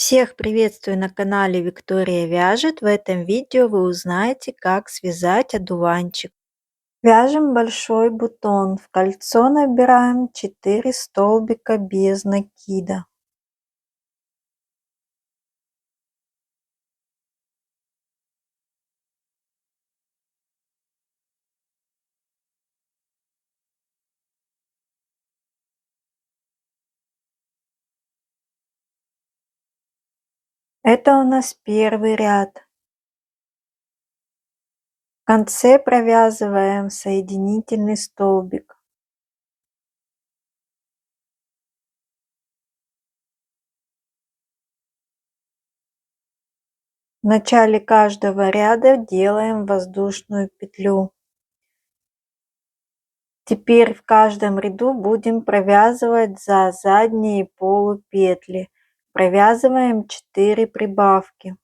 Всех приветствую на канале Виктория вяжет. В этом видео вы узнаете, как связать одуванчик. Вяжем большой бутон. В кольцо набираем 4 столбика без накида. Это у нас первый ряд. В конце провязываем соединительный столбик. В начале каждого ряда делаем воздушную петлю. Теперь в каждом ряду будем провязывать за задние полупетли. Провязываем 4 прибавки.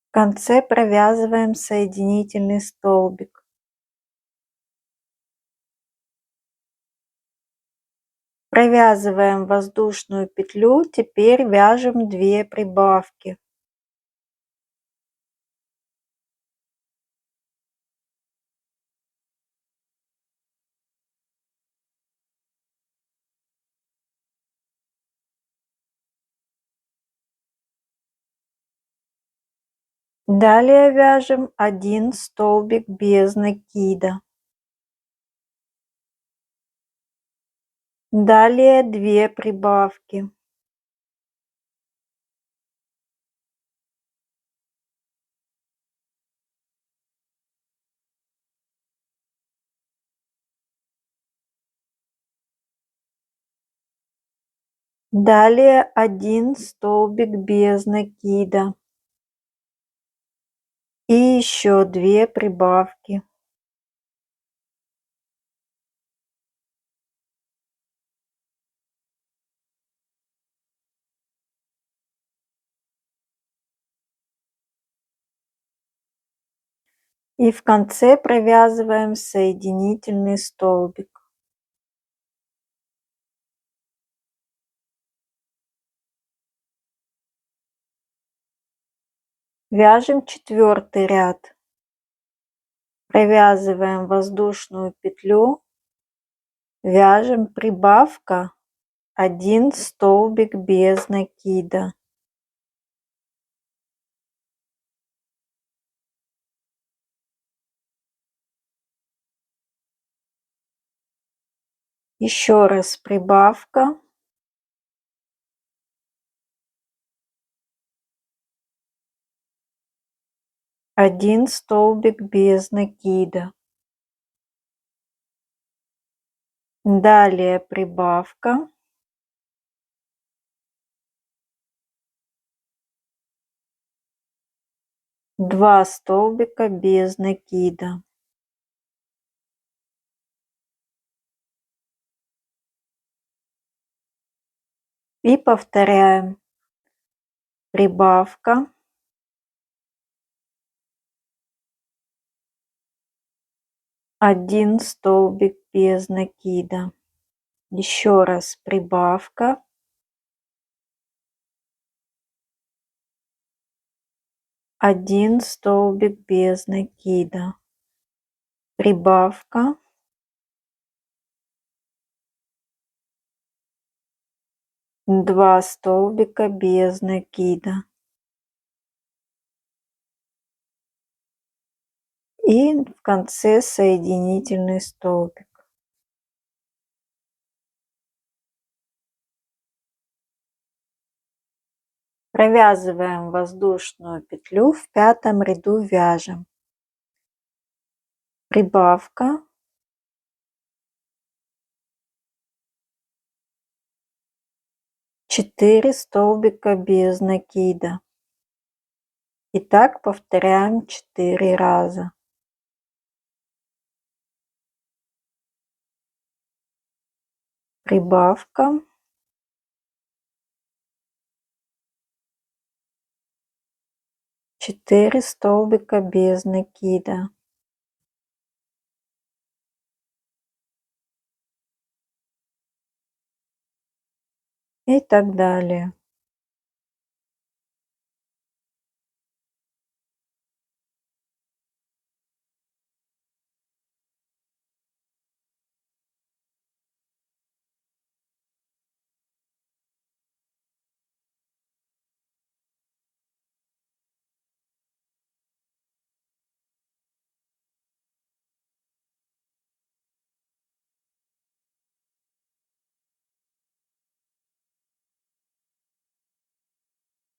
В конце провязываем соединительный столбик. Провязываем воздушную петлю, теперь вяжем 2 прибавки. Далее вяжем 1 столбик без накида. Далее 2 прибавки. Далее 1 столбик без накида. И еще 2 прибавки. И в конце провязываем соединительный столбик. Вяжем 4-й ряд. Провязываем воздушную петлю, вяжем прибавка 1 столбик без накида. Еще раз прибавка. Один столбик без накида. Далее прибавка. Два столбика без накида. И повторяем. Прибавка. Один столбик без накида. Еще раз прибавка. Один столбик без накида. Прибавка. Два столбика без накида. И в конце соединительный столбик. Провязываем воздушную петлю, в 5-м ряду вяжем. Прибавка. 4 столбика без накида. И так повторяем 4 раза. Прибавка. Четыре столбика без накида. И так далее.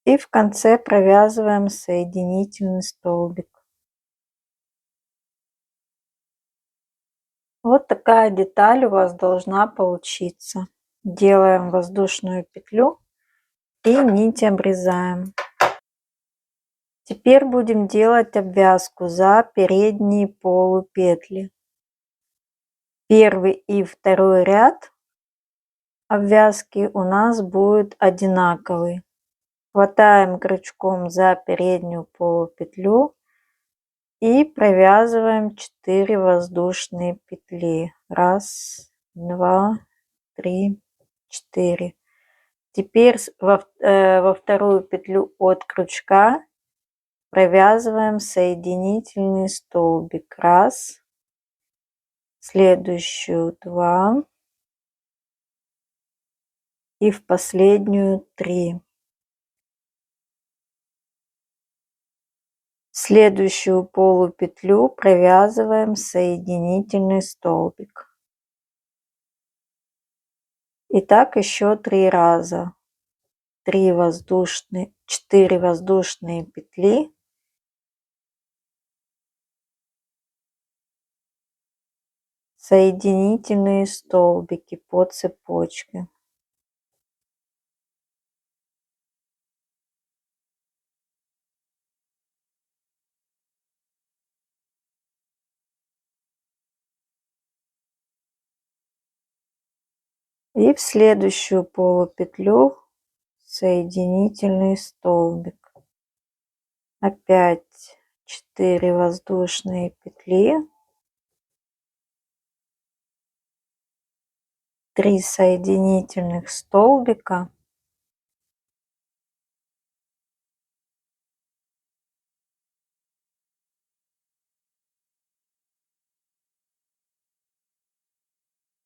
И в конце провязываем соединительный столбик. Вот такая деталь у вас должна получиться. Делаем воздушную петлю и нить обрезаем. Теперь будем делать обвязку за передние полупетли. Первый и второй ряд обвязки у нас будет одинаковый. Хватаем крючком за переднюю полупетлю и провязываем 4 воздушные петли. 1, 2, 3, 4. Теперь во вторую петлю от крючка провязываем соединительный столбик. 1, следующую 2 и в последнюю 3. Следующую полупетлю провязываем соединительный столбик. И так еще 3 раза. 4 воздушные петли. Соединительные столбики по цепочке. И в следующую полупетлю соединительный столбик. Опять 4 воздушные петли. 3 соединительных столбика.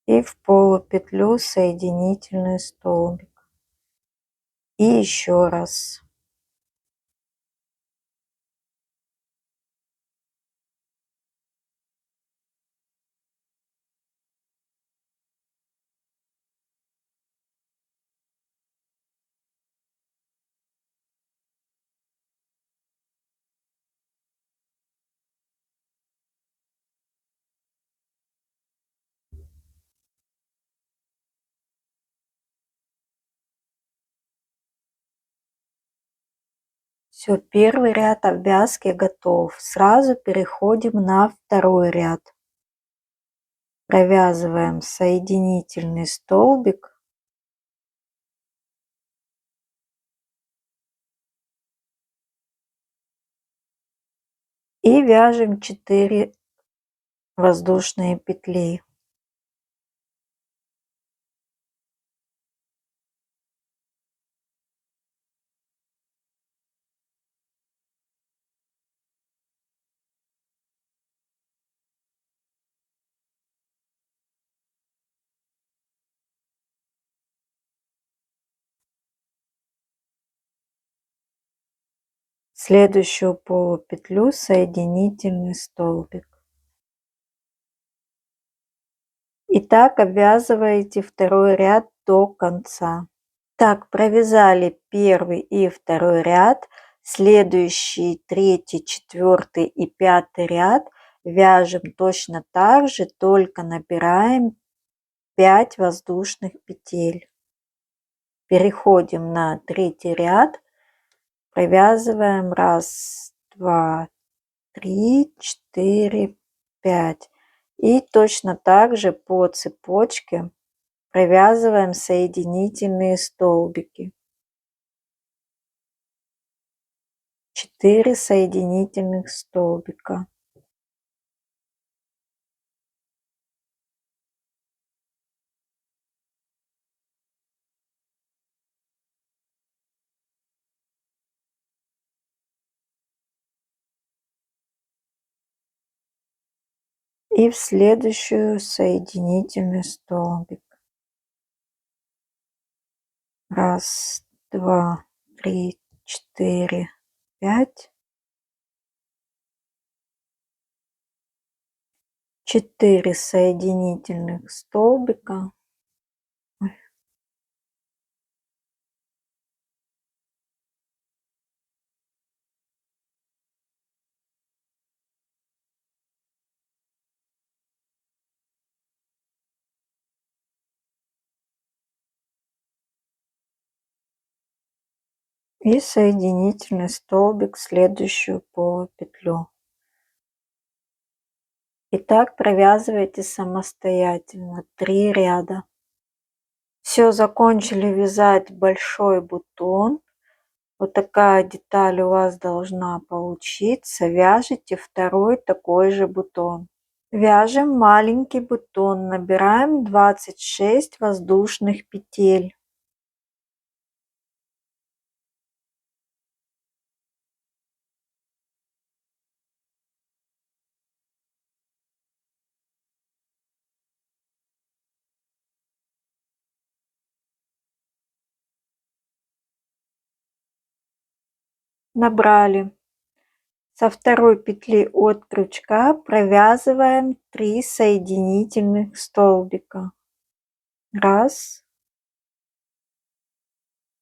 И в полупетлю соединительный столбик. И еще раз. Все, первый ряд обвязки готов. Сразу переходим на второй ряд. Провязываем соединительный столбик. И вяжем 4 воздушные петли. Следующую полупетлю соединительный столбик. И так обвязываете второй ряд до конца. Так, провязали первый и второй ряд. Следующий, третий, четвертый и пятый ряд вяжем точно так же, только набираем 5 воздушных петель. Переходим на третий ряд, провязываем 1, 2, 3, 4, 5. И точно так же по цепочке провязываем соединительные столбики. 4 соединительных столбика. И в следующую соединительный столбик. 1, 2, 3, 4, 5. 4 соединительных столбика. И соединительный столбик в следующую полупетлю. И так провязывайте самостоятельно 3 ряда. Все, закончили вязать большой бутон. Вот такая деталь у вас должна получиться. Вяжите второй такой же бутон. Вяжем маленький бутон, набираем 26 воздушных петель. Набрали. Со второй петли от крючка провязываем 3 соединительных столбика. 1,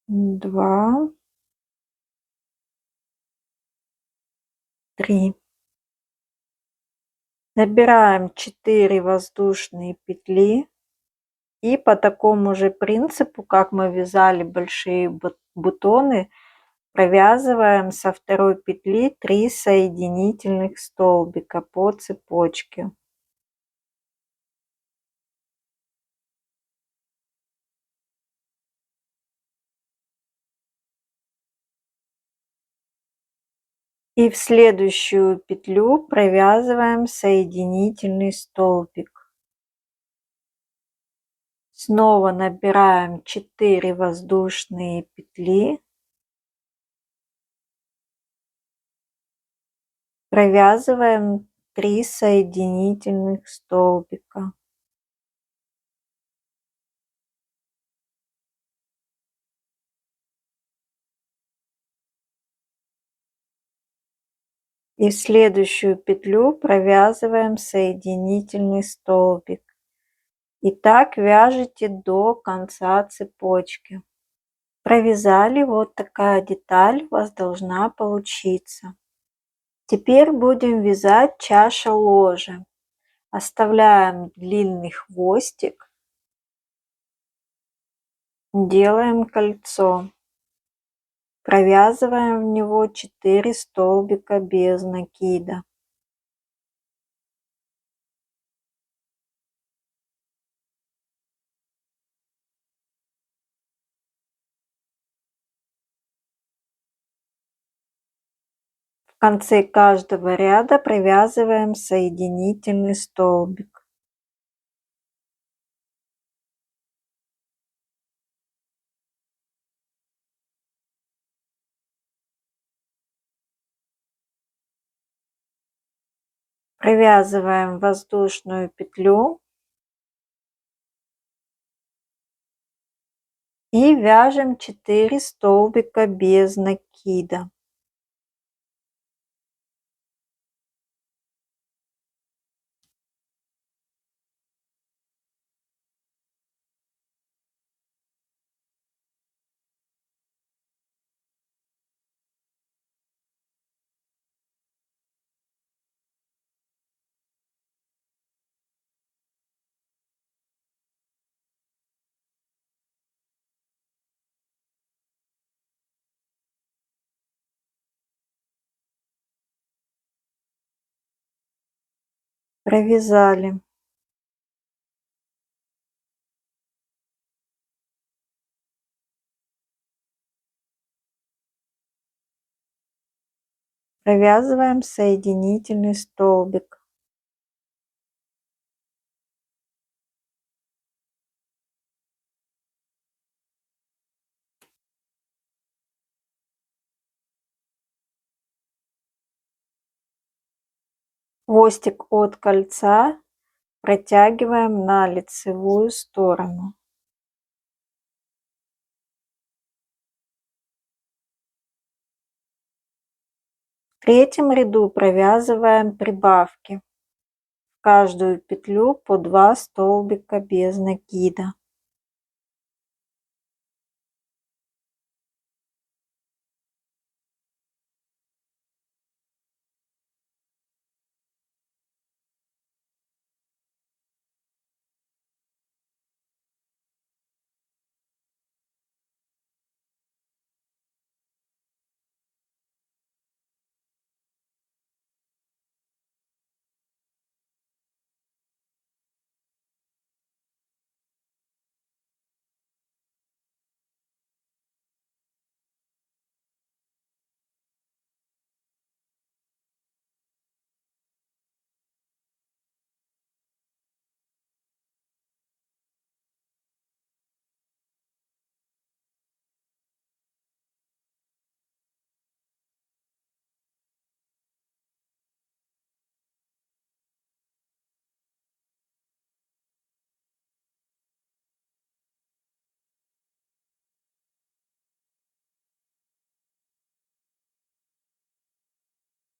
2, 3. Набираем 4 воздушные петли и по такому же принципу, как мы вязали большие бутоны, провязываем со второй петли 3 соединительных столбика по цепочке. И в следующую петлю провязываем соединительный столбик. Снова набираем 4 воздушные петли. Провязываем 3 соединительных столбика. И в следующую петлю провязываем соединительный столбик. И так вяжите до конца цепочки. Провязали, вот такая деталь у вас должна получиться. Теперь будем вязать чаша ложа. Оставляем длинный хвостик, делаем кольцо, провязываем в него 4 столбика без накида. В конце каждого ряда провязываем соединительный столбик. Провязываем воздушную петлю и вяжем 4 столбика без накида. Провязали. Провязываем соединительный столбик. Хвостик от кольца протягиваем на лицевую сторону. В третьем ряду провязываем прибавки. В каждую петлю по 2 столбика без накида.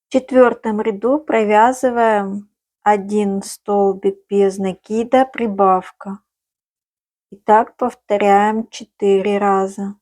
В четвертом ряду провязываем 1 столбик без накида, прибавка. И так повторяем 4 раза.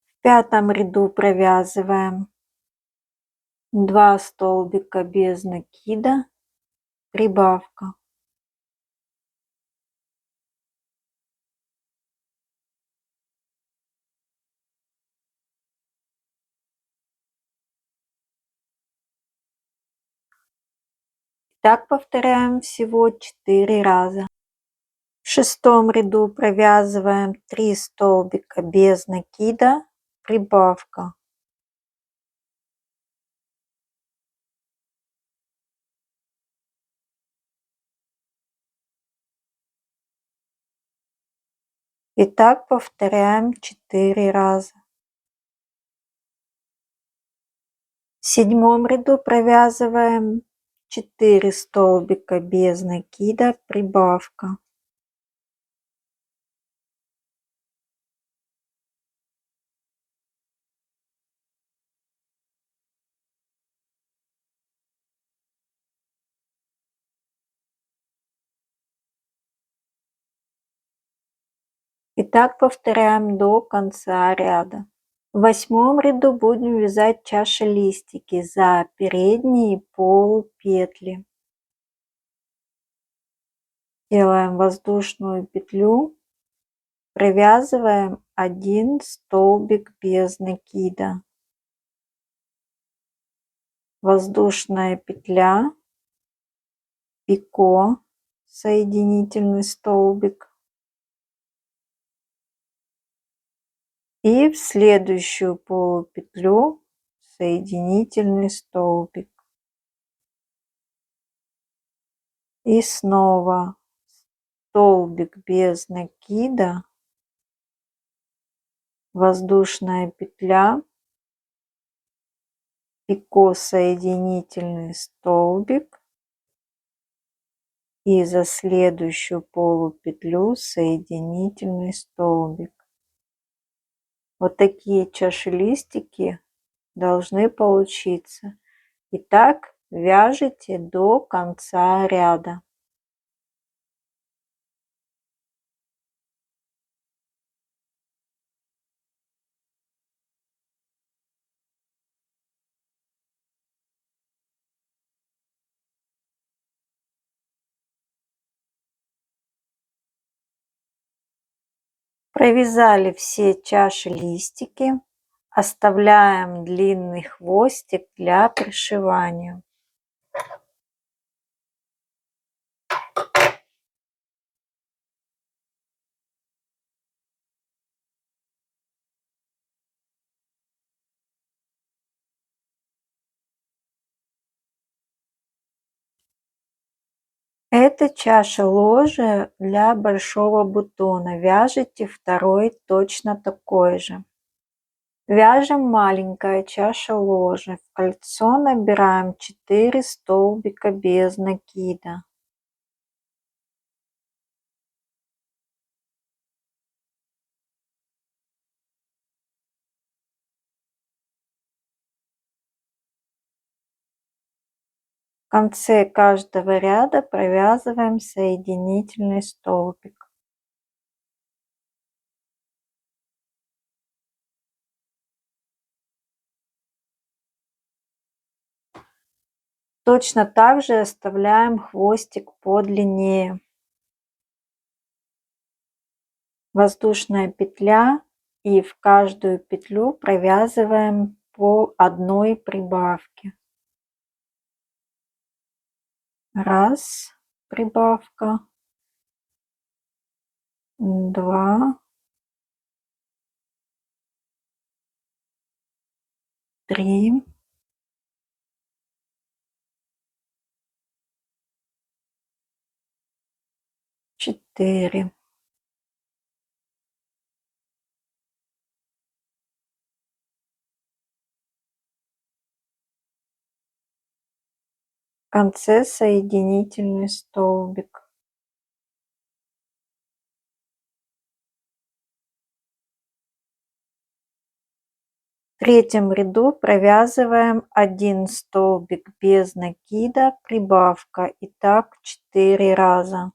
В пятом ряду провязываем 2 столбика без накида, прибавка. Так повторяем всего 4 раза. В шестом ряду провязываем 3 столбика без накида, прибавка. И так повторяем 4 раза. В седьмом ряду провязываем 4 столбика без накида, прибавка. И так повторяем до конца ряда. В восьмом ряду будем вязать чашелистики за передние полупетли. Делаем воздушную петлю, провязываем 1 столбик без накида. Воздушная петля, пико, соединительный столбик. И в следующую полупетлю соединительный столбик. И снова столбик без накида, воздушная петля, пико соединительный столбик и за следующую полупетлю соединительный столбик. Вот такие чашелистики должны получиться. И так вяжите до конца ряда. Провязали все чашелистики, оставляем длинный хвостик для пришивания. Это чаша ложа для большого бутона. Вяжите второй точно такой же. Вяжем маленькая чаша ложа. В кольцо набираем 4 столбика без накида. В конце каждого ряда провязываем соединительный столбик. Точно так же оставляем хвостик подлиннее. Воздушная петля, и в каждую петлю провязываем по одной прибавке. Раз прибавка, 2, 3, 4. В конце соединительный столбик. В третьем ряду провязываем 1 столбик без накида, прибавка, и так 4 раза.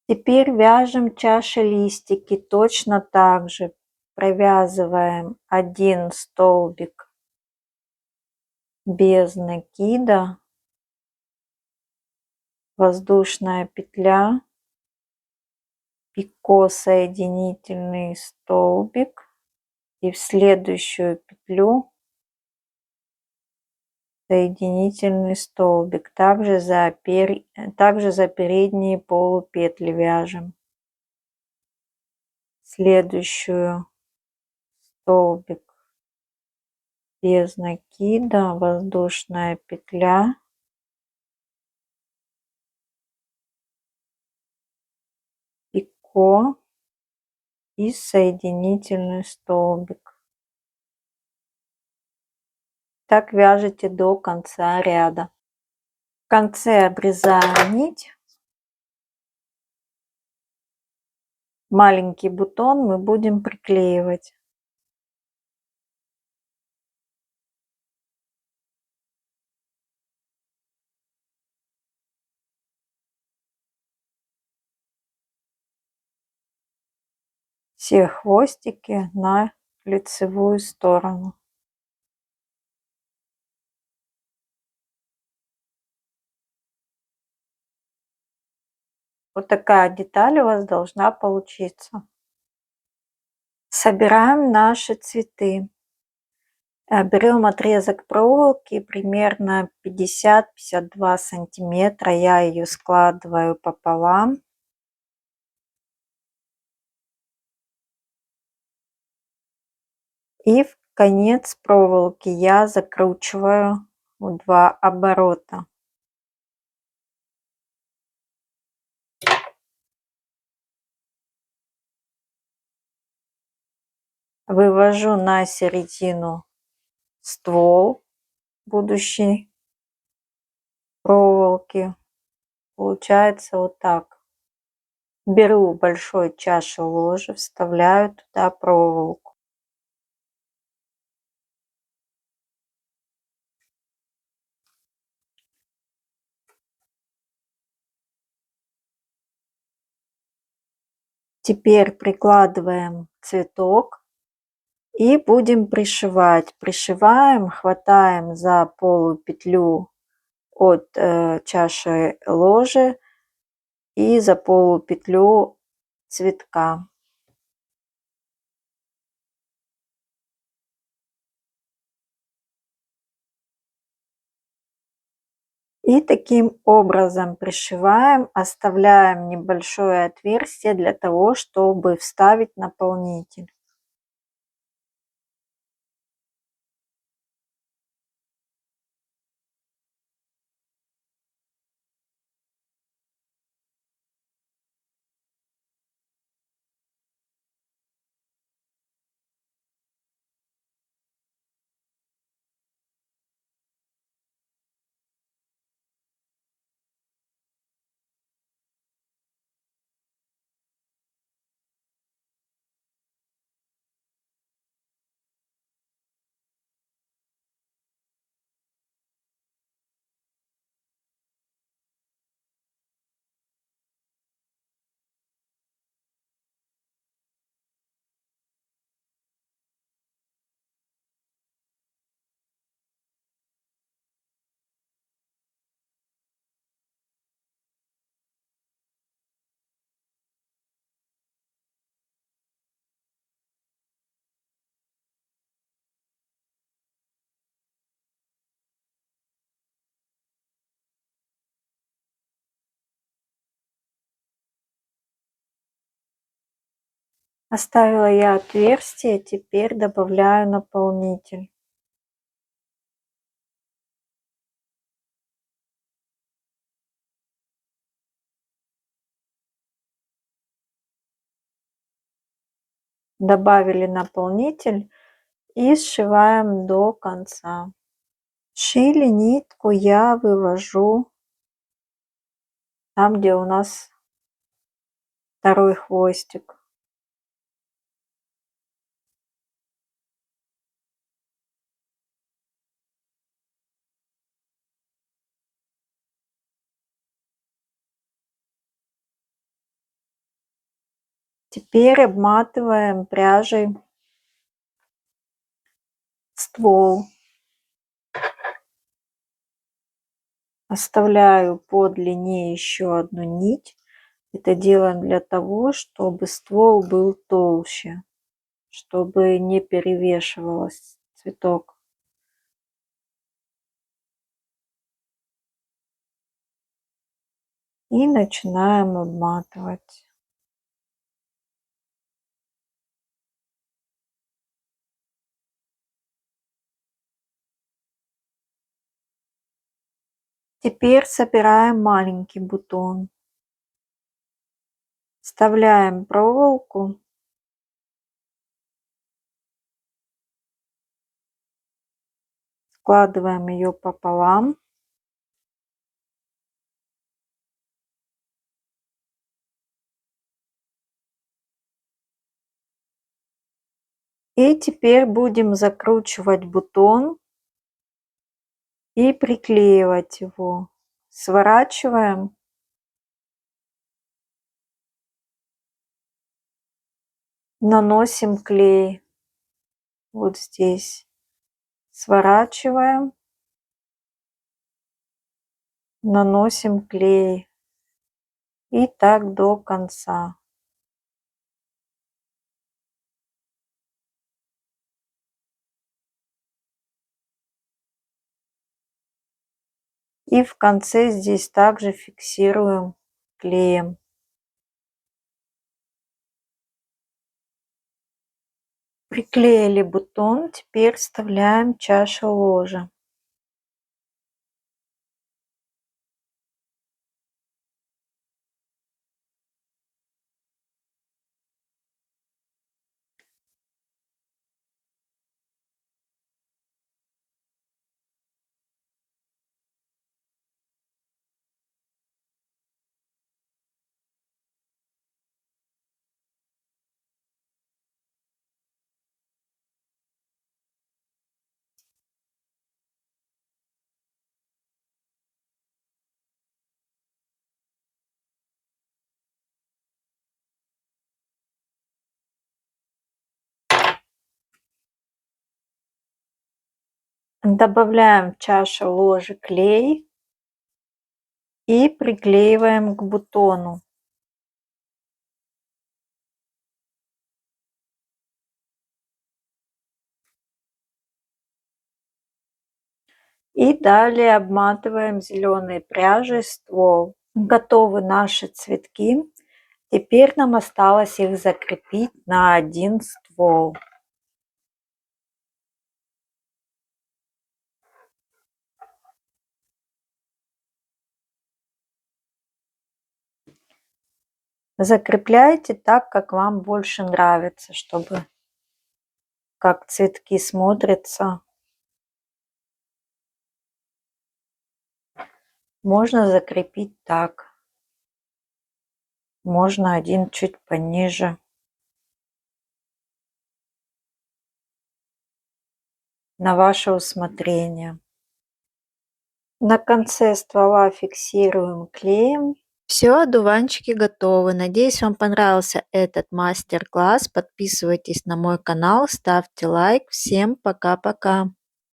Теперь вяжем чашелистики точно так же. Провязываем 1 столбик без накида, воздушная петля, пико соединительный столбик, и в следующую петлю соединительный столбик. Также за передние полупетли вяжем. Следующую столбик без накида, воздушная петля, пико и соединительный столбик. Так вяжете до конца ряда. В конце обрезаем нить. Маленький бутон мы будем приклеивать. Все хвостики на лицевую сторону. Вот такая деталь у вас должна получиться. Собираем наши цветы. Берем отрезок проволоки примерно 50-52 сантиметра. Я ее складываю пополам. И в конец проволоки я закручиваю в 2 оборота. Вывожу на середину ствол будущей проволоки. Получается вот так. Беру большой чашу ложи, вставляю туда проволоку. Теперь прикладываем цветок и будем пришивать. Пришиваем, хватаем за полупетлю от чаши ложи и за полупетлю цветка. И таким образом пришиваем, оставляем небольшое отверстие для того, чтобы вставить наполнитель. Оставила я отверстие, теперь добавляю наполнитель. Добавили наполнитель и сшиваем до конца. Шили нитку я вывожу там, где у нас второй хвостик. Теперь обматываем пряжей ствол. Оставляю по длине еще одну нить. Это делаем для того, чтобы ствол был толще, чтобы не перевешивался цветок. И начинаем обматывать. Теперь собираем маленький бутон. Вставляем проволоку. Складываем ее пополам. И теперь будем закручивать бутон и приклеивать его. Сворачиваем. Наносим клей вот здесь. Сворачиваем. Наносим клей. И так до конца. И в конце здесь также фиксируем клеем. Приклеили бутон, теперь вставляем чашу ложа. Добавляем в чашу ложи клей и приклеиваем к бутону. И далее обматываем зеленой пряжей ствол. Готовы наши цветки. Теперь нам осталось их закрепить на один ствол. Закрепляйте так, как вам больше нравится, чтобы как цветки смотрятся. Можно закрепить так. Можно один чуть пониже. На ваше усмотрение. На конце ствола фиксируем клеем. Все, одуванчики готовы. Надеюсь, вам понравился этот мастер-класс. Подписывайтесь на мой канал, ставьте лайк. Всем пока-пока.